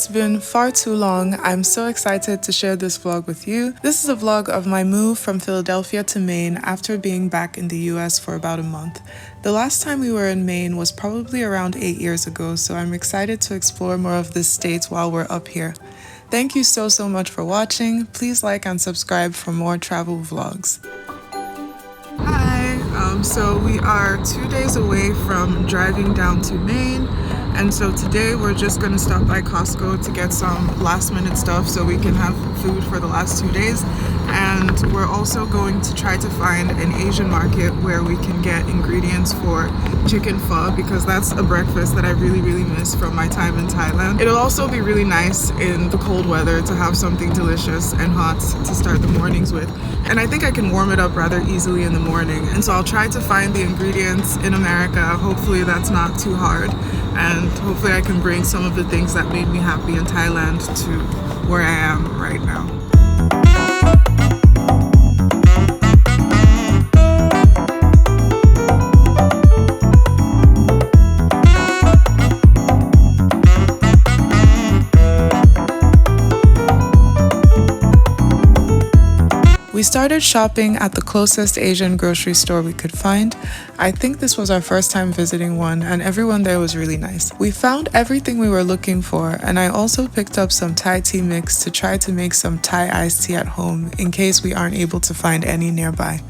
it's been far too long. I'm so excited to share this vlog with you. This is a vlog of my move from Philadelphia to Maine after being back in the US for about a month. The last time we were in Maine was probably around 8 years ago, so I'm excited to explore more of this state while we're up here. Thank you so much for watching. Please like and subscribe for more travel vlogs. Hi, so we are 2 days away from driving down to Maine, and so today we're just going to stop by Costco to get some last minute stuff so we can have food for the last 2 days. And we're also going to try to find an Asian market where we can get ingredients for chicken pho, because that's a breakfast that I really miss from my time in Thailand. It'll also be really nice in the cold weather to have something delicious and hot to start the mornings with. And I think I can warm it up rather easily in the morning. And so I'll try to find the ingredients in America. Hopefully that's not too hard. And hopefully I can bring some of the things that made me happy in Thailand to where I am right now. We started shopping at the closest Asian grocery store we could find. I think this was our first time visiting one, and everyone there was really nice. We found everything we were looking for, and I also picked up some Thai tea mix to try to make some Thai iced tea at home in case we aren't able to find any nearby.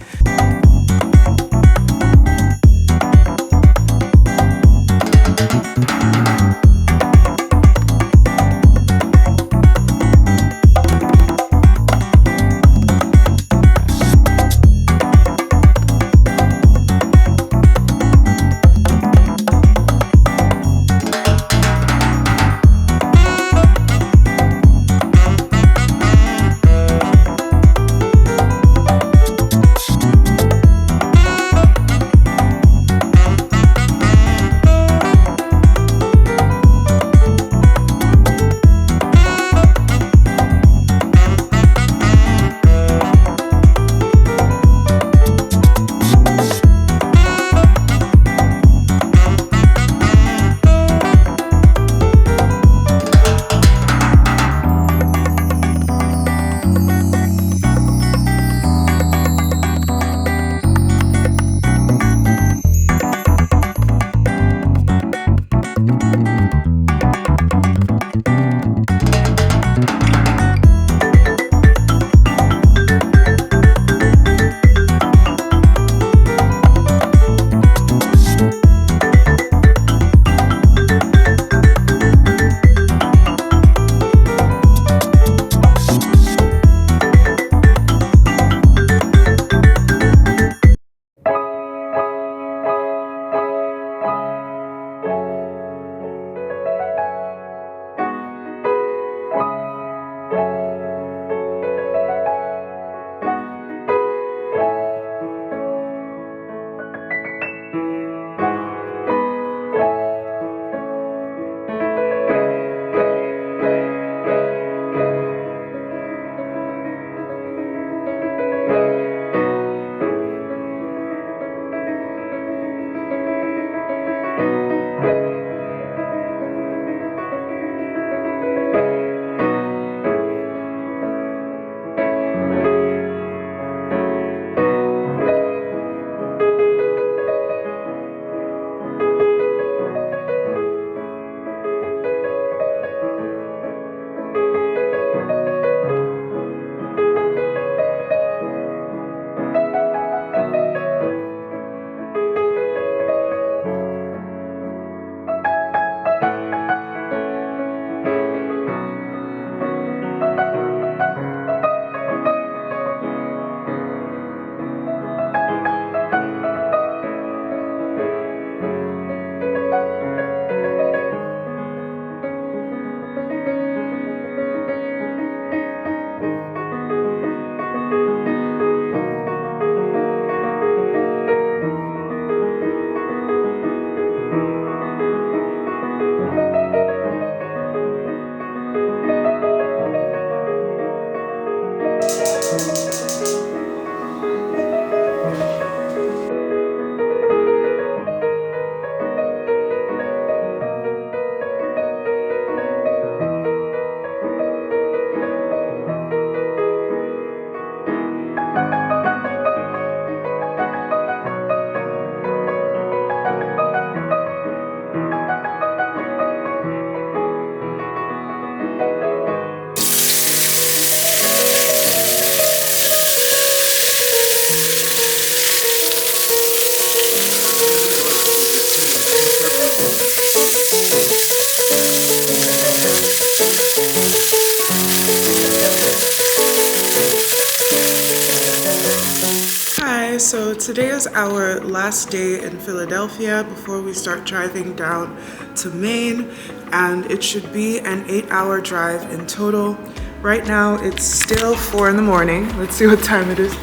guys, so today is our last day in Philadelphia before we start driving down to Maine, and it should be an 8-hour drive in total. Right now it's still 4 in the morning. Let's see what time it is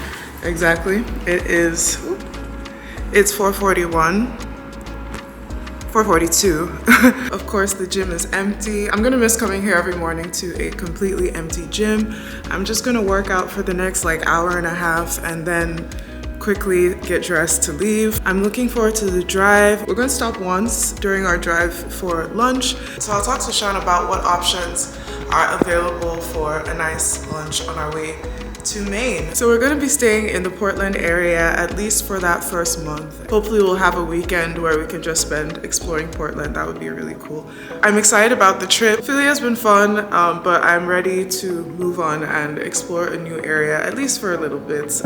exactly. It's 4:41. 4:42. Of course, the gym is empty. I'm gonna miss coming here every morning to a completely empty gym. I'm just gonna work out for the next hour and a half and then quickly get dressed to leave. I'm looking forward to the drive. We're gonna stop once during our drive for lunch. So I'll talk to Sean about what options are available for a nice lunch on our way to Maine. So we're gonna be staying in the Portland area at least for that first month. Hopefully we'll have a weekend where we can just spend exploring Portland. That would be really cool. I'm excited about the trip. Philly has been fun, but I'm ready to move on and explore a new area, at least for a little bit.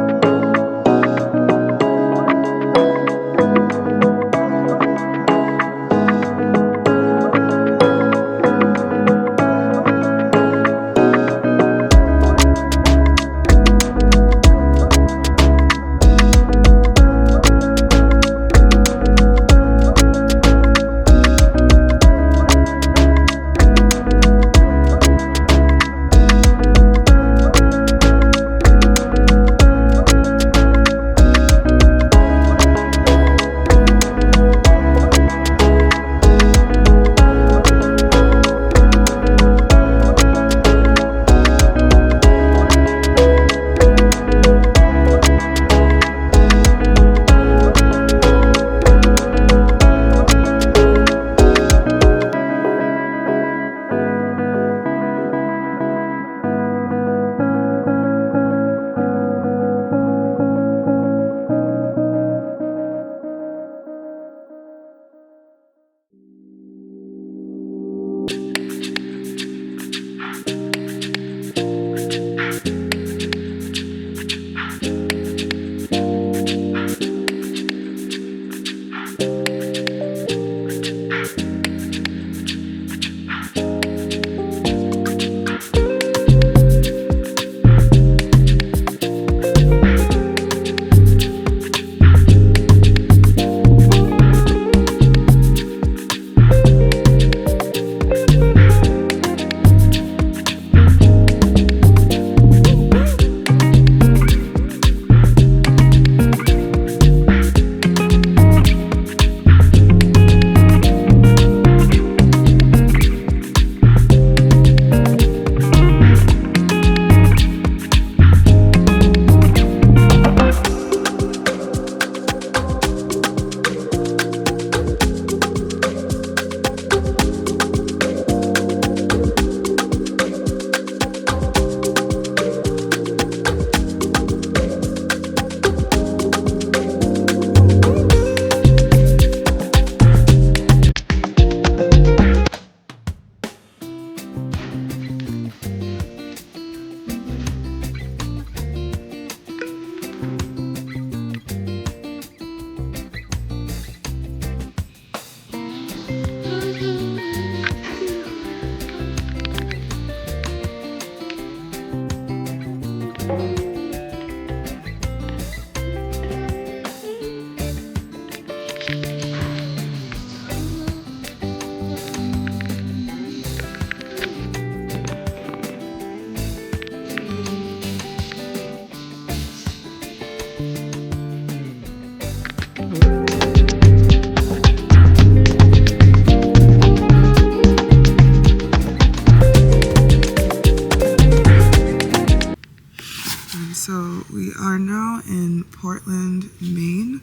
So we are now in Portland, Maine,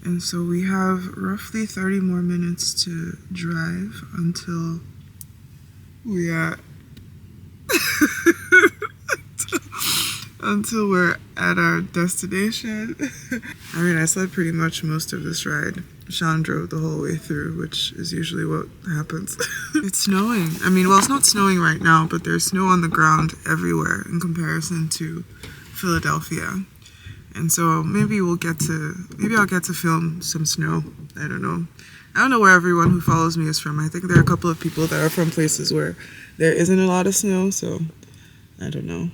and so we have roughly 30 more minutes to drive until we are until we're at our destination. I mean, I slept pretty much most of this ride. Sean drove the whole way through, which is usually what happens. It's snowing. I mean, well, it's not snowing right now, but there's snow on the ground everywhere in comparison to Philadelphia. And so maybe I'll get to film some snow. I don't know where everyone who follows me is from. I think there are a couple of people that are from places where there isn't a lot of snow, so I don't know.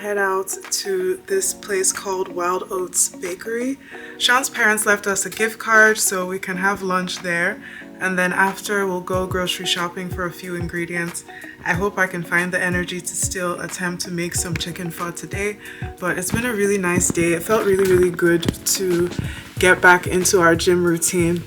head out to this place called Wild Oats Bakery. Sean's parents left us a gift card so we can have lunch there, and then after we'll go grocery shopping for a few ingredients. I hope I can find the energy to still attempt to make some chicken pho today, but it's been a really nice day. It felt really good to get back into our gym routine.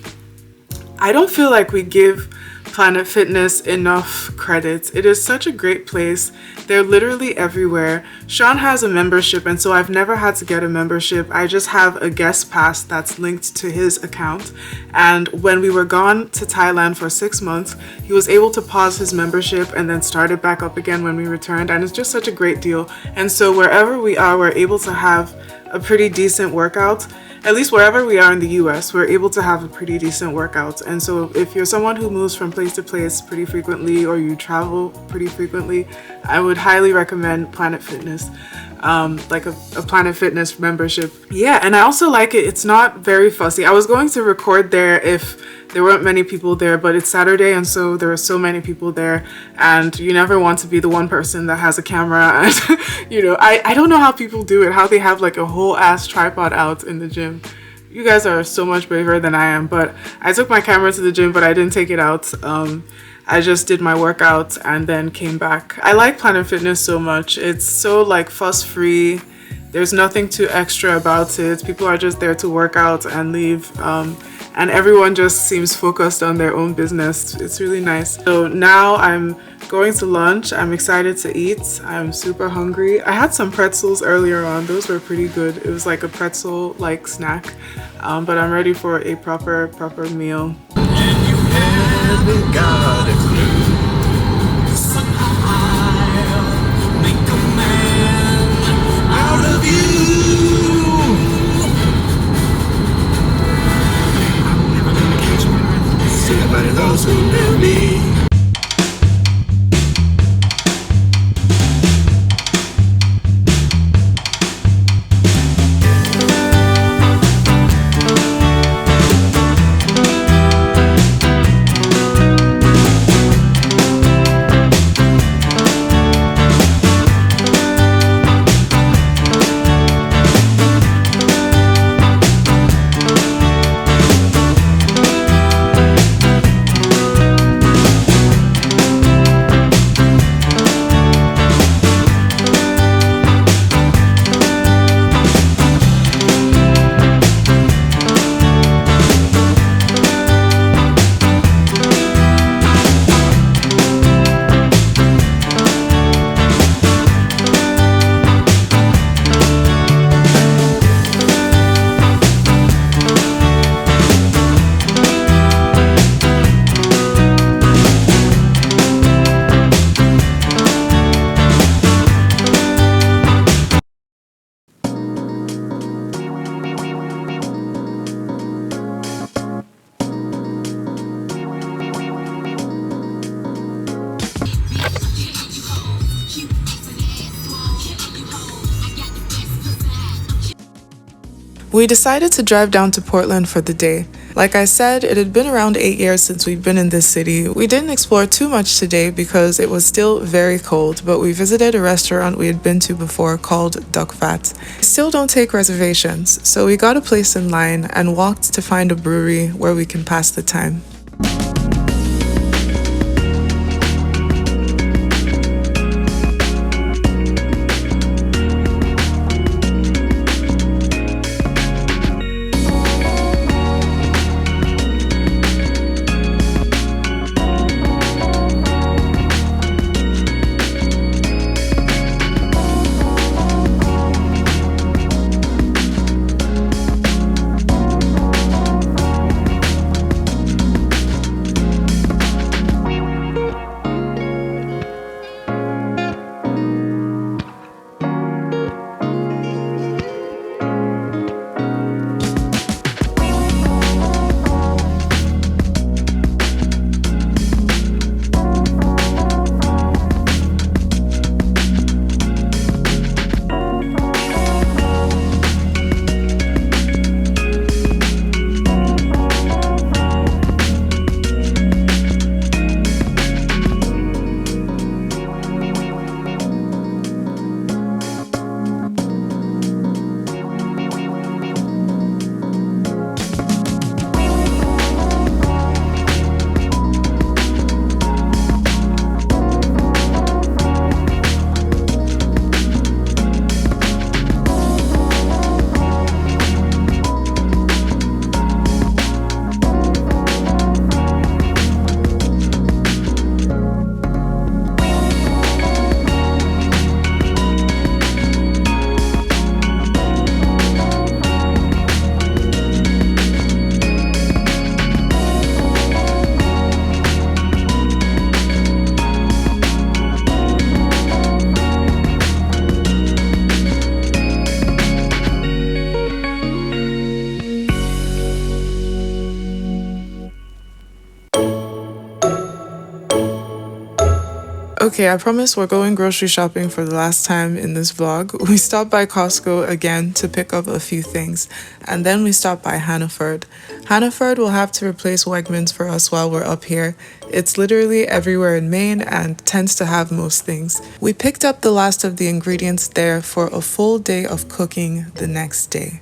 I don't feel like we give Planet Fitness enough credit. It is such a great place. They're literally everywhere. Sean has a membership, and so I've never had to get a membership. I just have a guest pass that's linked to his account. And when we were gone to Thailand for 6 months, he was able to pause his membership and then start it back up again when we returned. And it's just such a great deal. And so wherever we are, we're able to have a pretty decent workout. At least wherever we are in the US, we're able to have a pretty decent workout. And so if you're someone who moves from place to place pretty frequently, or you travel pretty frequently, I would highly recommend Planet Fitness, like a Planet Fitness membership. Yeah, and I also like it. It's not very fussy. I was going to record there if there weren't many people there, but it's Saturday, and so there are so many people there, and you never want to be the one person that has a camera. And you know, I don't know how people do it, how they have like a whole ass tripod out in the gym. You guys are so much braver than I am. But I took my camera to the gym, but I didn't take it out. I just did my workout and then came back. I like Planet Fitness so much. It's so like fuss free. There's nothing too extra about it. People are just there to work out and leave. And everyone just seems focused on their own business. It's really nice. So now I'm going to lunch. I'm excited to eat. I'm super hungry. I had some pretzels earlier on. Those were pretty good. It was like a pretzel-like snack. But I'm ready for a proper meal. And you haven't got a clue. Somehow I'll make a man out of you. Everybody knows who knew me. We decided to drive down to Portland for the day. Like I said, it had been around 8 years since we've been in this city. We didn't explore too much today because it was still very cold, but we visited a restaurant we had been to before called Duck Fat. Still don't take reservations, so we got a place in line and walked to find a brewery where we can pass the time. Okay, I promise we're going grocery shopping for the last time in this vlog. We stopped by Costco again to pick up a few things, and then we stopped by Hannaford. Hannaford will have to replace Wegmans for us while we're up here. It's literally everywhere in Maine and tends to have most things. We picked up the last of the ingredients there for a full day of cooking the next day.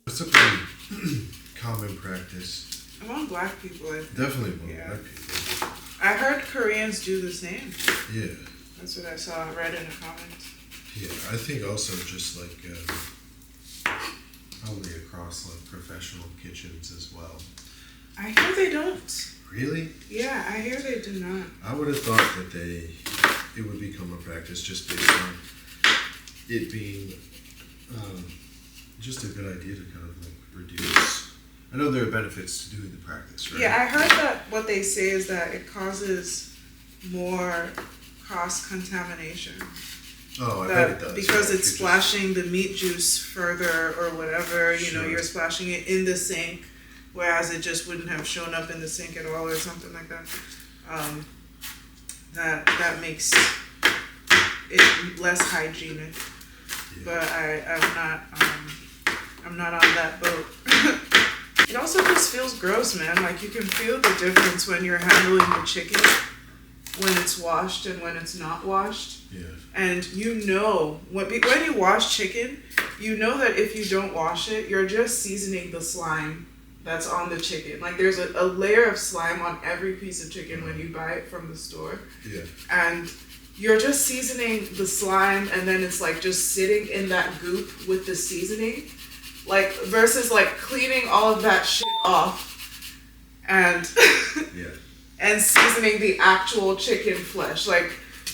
It's a pretty common practice. Among black people, I think. Definitely among Yeah. black people. I heard Koreans do the same. Yeah. That's what I saw, read in the comments. Yeah, I think also just like probably across like professional kitchens as well. I hear they don't. Really? Yeah, I hear they do not. I would have thought that it would become a practice just based on it being just a good idea to kind of like reduce. I know there are benefits to doing the practice, right? Yeah, I heard that what they say is that it causes more cross-contamination. Oh, I bet That it does. because Yeah, it's if you splashing the meat juice further or whatever, you know, Sure. you're splashing it in the sink, whereas it just wouldn't have shown up in the sink at all or something like that. That makes it less hygienic. Yeah. But I'm not on that boat. It also just feels gross, man. Like you can feel the difference when you're handling the chicken, when it's washed and when it's not washed. Yeah. And you know, when you wash chicken, you know that if you don't wash it, you're just seasoning the slime that's on the chicken. Like there's a layer of slime on every piece of chicken when you buy it from the store. Yeah. And you're just seasoning the slime and then it's like just sitting in that goop with the seasoning. Like versus like cleaning all of that shit off and Yeah. and seasoning the actual chicken flesh. Like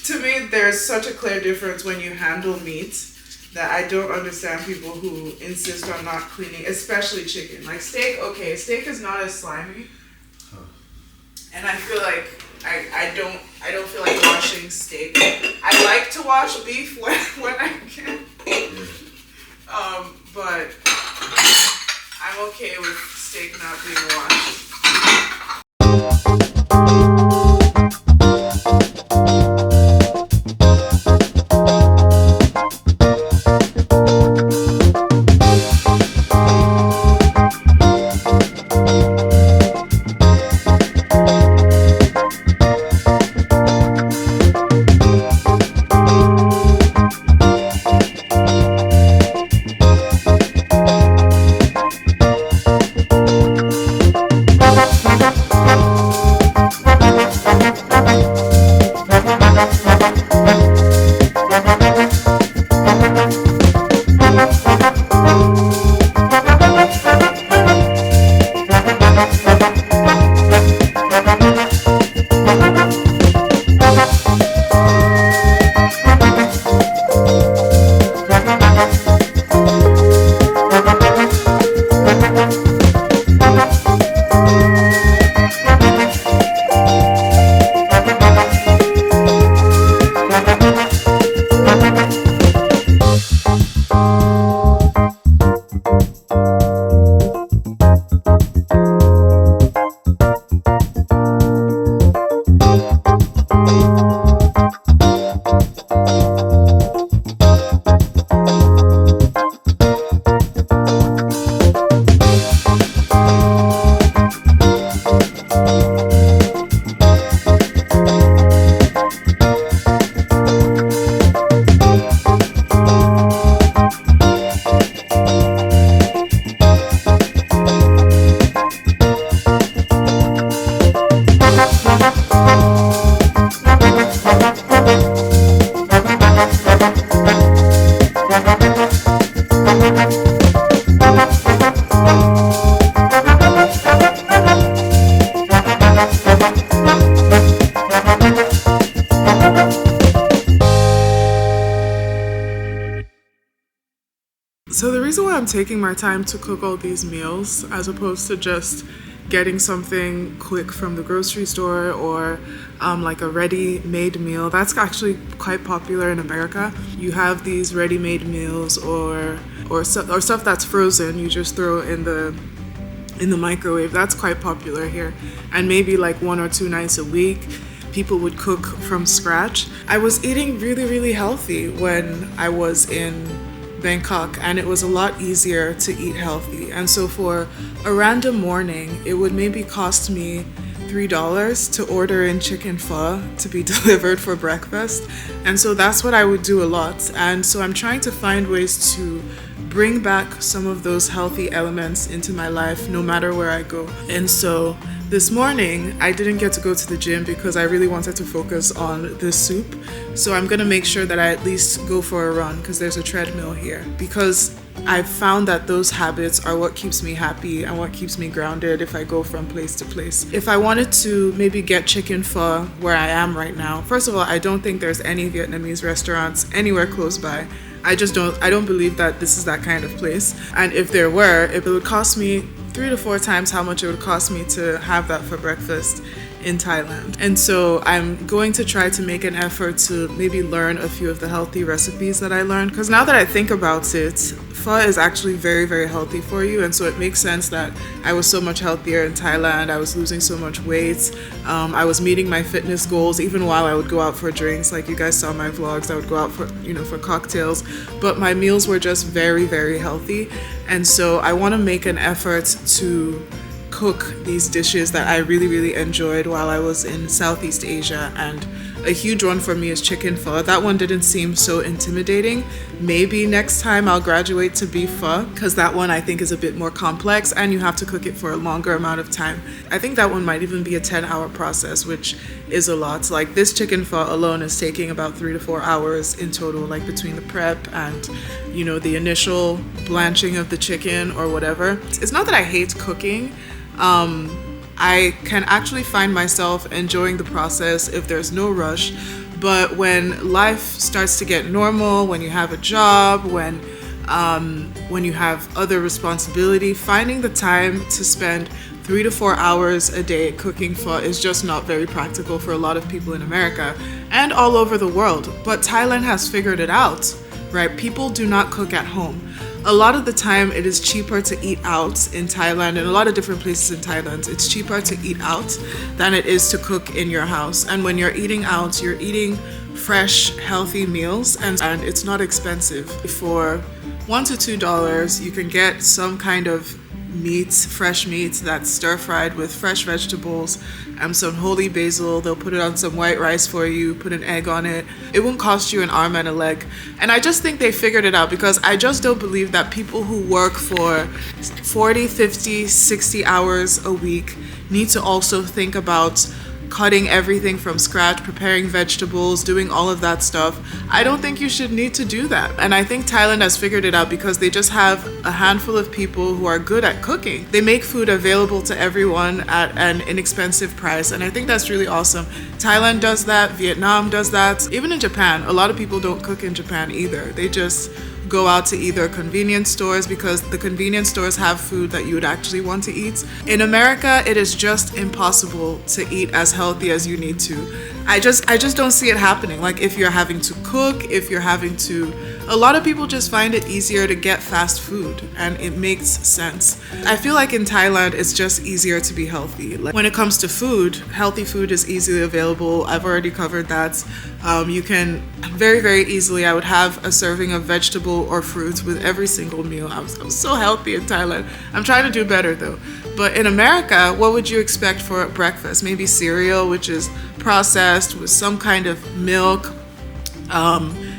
to me there's such a clear difference when you handle meat that I don't understand people who insist on not cleaning, especially chicken. Like steak, okay, steak is not as slimy. Huh. And I feel like I don't feel like washing steak. I like to wash beef when I can. Yeah. But I'm okay with steak not being washed. So the reason why I'm taking my time to cook all these meals as opposed to just getting something quick from the grocery store or like a ready-made meal, that's actually quite popular in America. You have these ready-made meals or stuff that's frozen. You just throw in the microwave. That's quite popular here, and maybe like 1 or 2 nights a week people would cook from scratch. I was eating really healthy when I was in Bangkok, and it was a lot easier to eat healthy. And so for a random morning, it would maybe cost me $3 to order in chicken pho to be delivered for breakfast. And so that's what I would do a lot. And so I'm trying to find ways to bring back some of those healthy elements into my life no matter where I go. And so this morning, I didn't get to go to the gym because I really wanted to focus on this soup. So I'm gonna make sure that I at least go for a run because there's a treadmill here. Because I've found that those habits are what keeps me happy and what keeps me grounded if I go from place to place. If I wanted to maybe get chicken pho where I am right now, first of all, I don't think there's any Vietnamese restaurants anywhere close by. I don't believe that this is that kind of place. And if there were, it would cost me 3 to 4 times how much it would cost me to have that for breakfast in Thailand. And so I'm going to try to make an effort to maybe learn a few of the healthy recipes that I learned, because now that I think about it, pho is actually very healthy for you, and so it makes sense that I was so much healthier in Thailand. I was losing so much weight. I was meeting my fitness goals even while I would go out for drinks. Like you guys saw my vlogs, I would go out for cocktails, but my meals were just very healthy. And so I want to make an effort to cook these dishes that I really enjoyed while I was in Southeast Asia. And a huge one for me is chicken pho. That one didn't seem so intimidating. Maybe next time I'll graduate to beef pho, because that one I think is a bit more complex and you have to cook it for a longer amount of time. I think that one might even be a 10-hour process, which is a lot. Like this chicken pho alone is taking about 3 to 4 hours in total, like between the prep and the initial blanching of the chicken or whatever. It's not that I hate cooking. I can actually find myself enjoying the process if there's no rush, but when life starts to get normal, when you have a job, when you have other responsibility, finding the time to spend 3 to 4 hours a day cooking pho is just not very practical for a lot of people in America and all over the world. But Thailand has figured it out. Right? People do not cook at home. A lot of the time it is cheaper to eat out in Thailand and a lot of different places in Thailand. It's cheaper to eat out than it is to cook in your house. And when you're eating out, you're eating fresh, healthy meals, and it's not expensive. For $1 to $2, you can get some kind of meat, fresh meat that's stir-fried with fresh vegetables and some holy basil. They'll put it on some white rice for you, put an egg on it. It won't cost you an arm and a leg. And I just think they figured it out, because I just don't believe that people who work for 40, 50, 60 hours a week need to also think about cutting everything from scratch, preparing vegetables, doing all of that stuff. I don't think you should need to do that. And I think Thailand has figured it out because they just have a handful of people who are good at cooking. They make food available to everyone at an inexpensive price. And I think that's really awesome. Thailand does that, Vietnam does that. Even in Japan, a lot of people don't cook in Japan either. They just go out to either convenience stores, because the convenience stores have food that you would actually want to eat. In America, it is just impossible to eat as healthy as you need to. I just don't see it happening. Like, if you're having to cook, if you're having to, a lot of people just find it easier to get fast food, and it makes sense. I feel like in Thailand, it's just easier to be healthy. Like, when it comes to food, healthy food is easily available. I've already covered that. You can very, very easily, I would have a serving of vegetable or fruits with every single meal. I'm so healthy in Thailand. I'm trying to do better though. But in America, what would you expect for breakfast? Maybe cereal, which is processed with some kind of milk.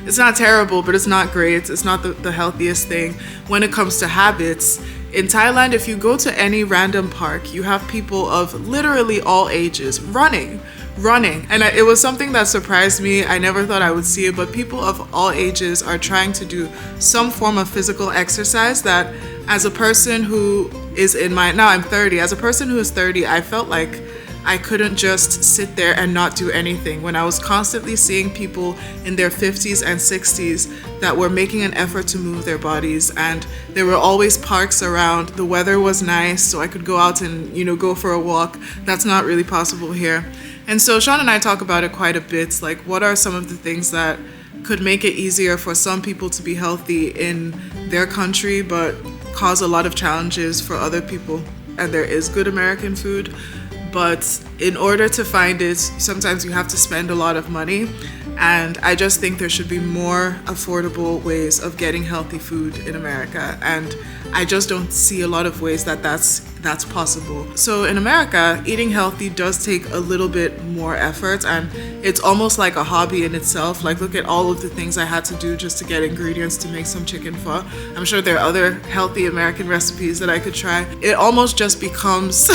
It's not terrible, but it's not great. It's not the healthiest thing. When it comes to habits, in Thailand, if you go to any random park, you have people of literally all ages running. And it was something that surprised me. I never thought I would see it, but people of all ages are trying to do some form of physical exercise that, as a person who is now I'm 30, as a person who is 30, I felt like I couldn't just sit there and not do anything when I was constantly seeing people in their 50s and 60s that were making an effort to move their bodies, and there were always parks around. The weather was nice, so I could go out and, go for a walk. That's not really possible here. And so Sean and I talk about it quite a bit, like what are some of the things that could make it easier for some people to be healthy in their country but cause a lot of challenges for other people. And there is good American food, but in order to find it, sometimes you have to spend a lot of money. And I just think there should be more affordable ways of getting healthy food in America. And I just don't see a lot of ways that that's possible. So in America, eating healthy does take a little bit more effort, and it's almost like a hobby in itself. Like, look at all of the things I had to do just to get ingredients to make some chicken pho. I'm sure there are other healthy American recipes that I could try. It almost just becomes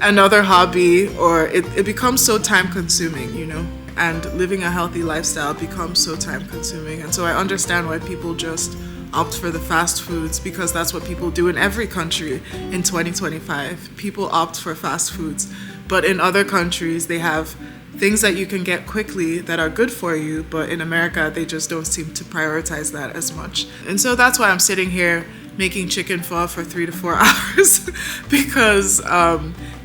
another hobby, or it becomes so time consuming, and living a healthy lifestyle becomes so time consuming. And so I understand why people just opt for the fast foods, because that's what people do in every country in 2025. People opt for fast foods. But in other countries, they have things that you can get quickly that are good for you, but in America, they just don't seem to prioritize that as much. And so that's why I'm sitting here making chicken pho for 3 to 4 hours because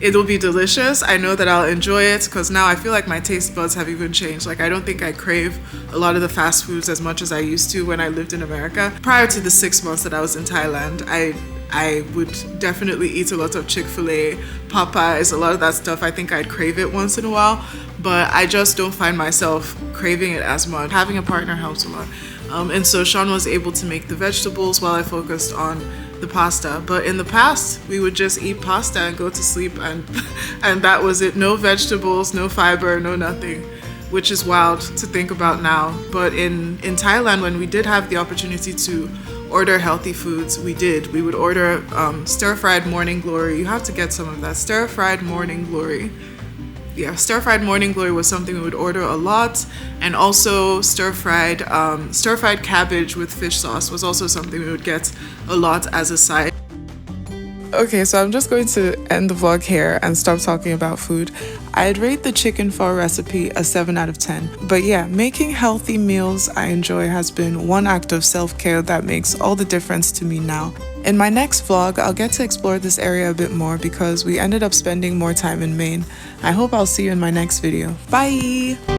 it'll be delicious. I know that I'll enjoy it, because now I feel like my taste buds have even changed. Like, I don't think I crave a lot of the fast foods as much as I used to when I lived in America. Prior to the 6 months that I was in Thailand, I would definitely eat a lot of Chick-fil-A, Popeyes, a lot of that stuff. I think I'd crave it once in a while, but I just don't find myself craving it as much. Having a partner helps a lot. And so Sean was able to make the vegetables while I focused on the pasta. But in the past, we would just eat pasta and go to sleep, and that was it. No vegetables, no fiber, no nothing, which is wild to think about now. But in Thailand, when we did have the opportunity to order healthy foods, we did. We would order stir-fried morning glory. You have to get some of that. Stir-fried morning glory. Yeah, stir-fried morning glory was something we would order a lot, and also stir-fried cabbage with fish sauce was also something we would get a lot as a side. Okay, so I'm just going to end the vlog here and stop talking about food. I'd rate the chicken pho recipe a 7 out of 10. But yeah, making healthy meals I enjoy has been one act of self-care that makes all the difference to me now. In my next vlog, I'll get to explore this area a bit more because we ended up spending more time in Maine. I hope I'll see you in my next video. Bye!